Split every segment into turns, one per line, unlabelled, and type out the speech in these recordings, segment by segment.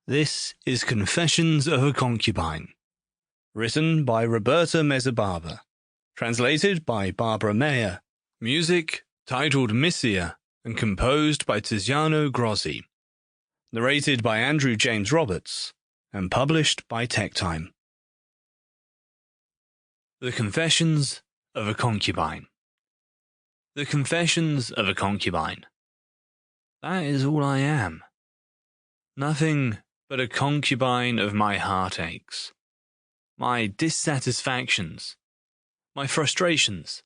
This is Confessions of a Concubine, written by Roberta Mezzabarba, translated by Barbara Mayer, music titled Mysia and composed by Tiziano Grossi, narrated by Andrew James Roberts, and published by TekTime. The Confessions of a Concubine. The Confessions of a Concubine. That is all I am. Nothing but a concubine of my heartaches, my dissatisfactions, my frustrations,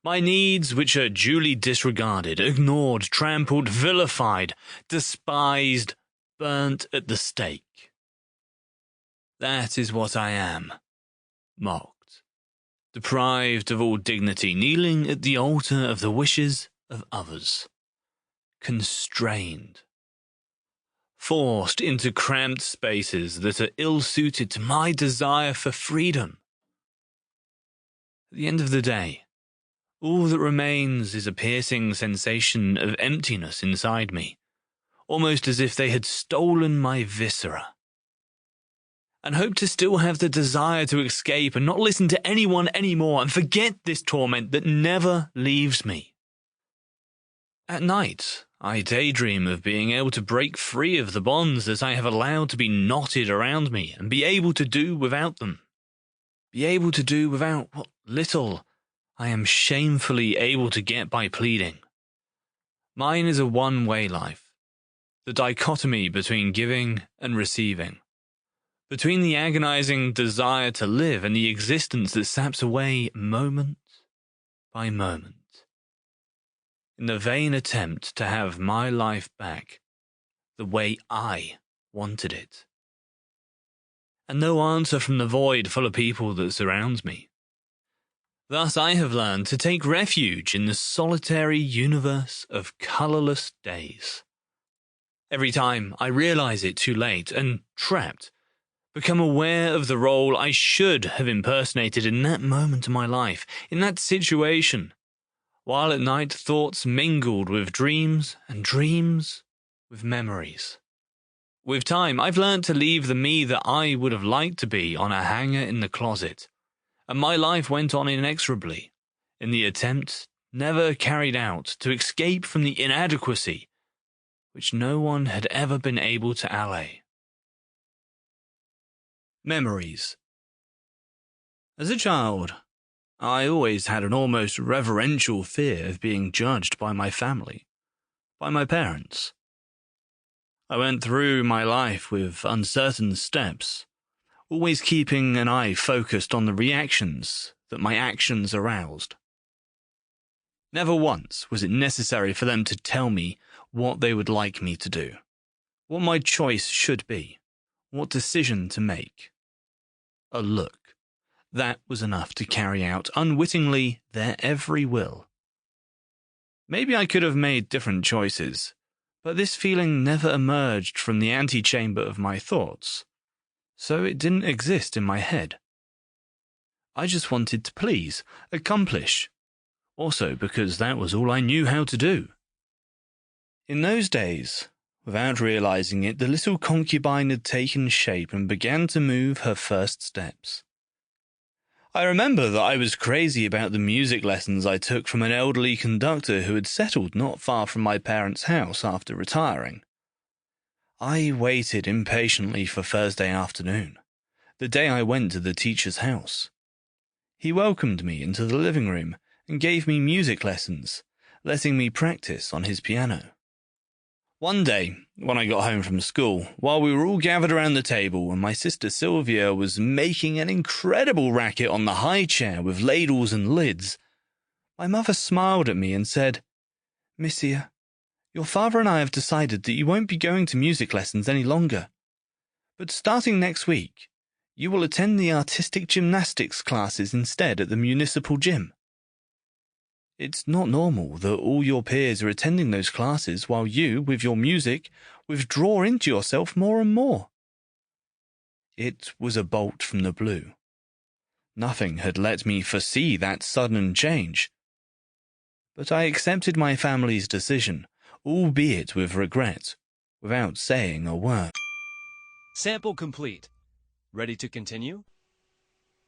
my needs which are duly disregarded, ignored, trampled, vilified, despised, burnt at the stake. That is what I am, mocked, deprived of all dignity, kneeling at the altar of the wishes of others, constrained, forced into cramped spaces that are ill-suited to my desire for freedom. At the end of the day, all that remains is a piercing sensation of emptiness inside me, almost as if they had stolen my viscera. And hope to still have the desire to escape and not listen to anyone anymore and forget this torment that never leaves me. At night, I daydream of being able to break free of the bonds that I have allowed to be knotted around me and be able to do without them. Be able to do without what little I am shamefully able to get by pleading. Mine is a one-way life, the dichotomy between giving and receiving, between the agonizing desire to live and the existence that saps away moment by moment, in the vain attempt to have my life back the way I wanted it. And no answer from the void full of people that surrounds me. Thus I have learned to take refuge in the solitary universe of colourless days. Every time I realise it too late and, trapped, become aware of the role I should have impersonated in that moment of my life, in that situation, while at night thoughts mingled with dreams and dreams with memories. With time, I've learnt to leave the me that I would have liked to be on a hanger in the closet, and my life went on inexorably, in the attempt, never carried out, to escape from the inadequacy which no one had ever been able to allay. Memories. As a child, I always had an almost reverential fear of being judged by my family, by my parents. I went through my life with uncertain steps, always keeping an eye focused on the reactions that my actions aroused. Never once was it necessary for them to tell me what they would like me to do, what my choice should be, what decision to make. A look. That was enough to carry out, unwittingly, their every will. Maybe I could have made different choices, but this feeling never emerged from the antechamber of my thoughts, so it didn't exist in my head. I just wanted to please, accomplish, also because that was all I knew how to do. In those days, without realizing it, the little concubine had taken shape and began to move her first steps. I remember that I was crazy about the music lessons I took from an elderly conductor who had settled not far from my parents' house after retiring. I waited impatiently for Thursday afternoon, the day I went to the teacher's house. He welcomed me into the living room and gave me music lessons, letting me practice on his piano. One day, when I got home from school, while we were all gathered around the table and my sister Sylvia was making an incredible racket on the high chair with ladles and lids, my mother smiled at me and said, "Mysia, your father and I have decided that you won't be going to music lessons any longer. But starting next week, you will attend the artistic gymnastics classes instead at the municipal gym. It's not normal that all your peers are attending those classes while you, with your music, withdraw into yourself more and more." It was a bolt from the blue. Nothing had let me foresee that sudden change. But I accepted my family's decision, albeit with regret, without saying a word.
Sample complete. Ready to continue?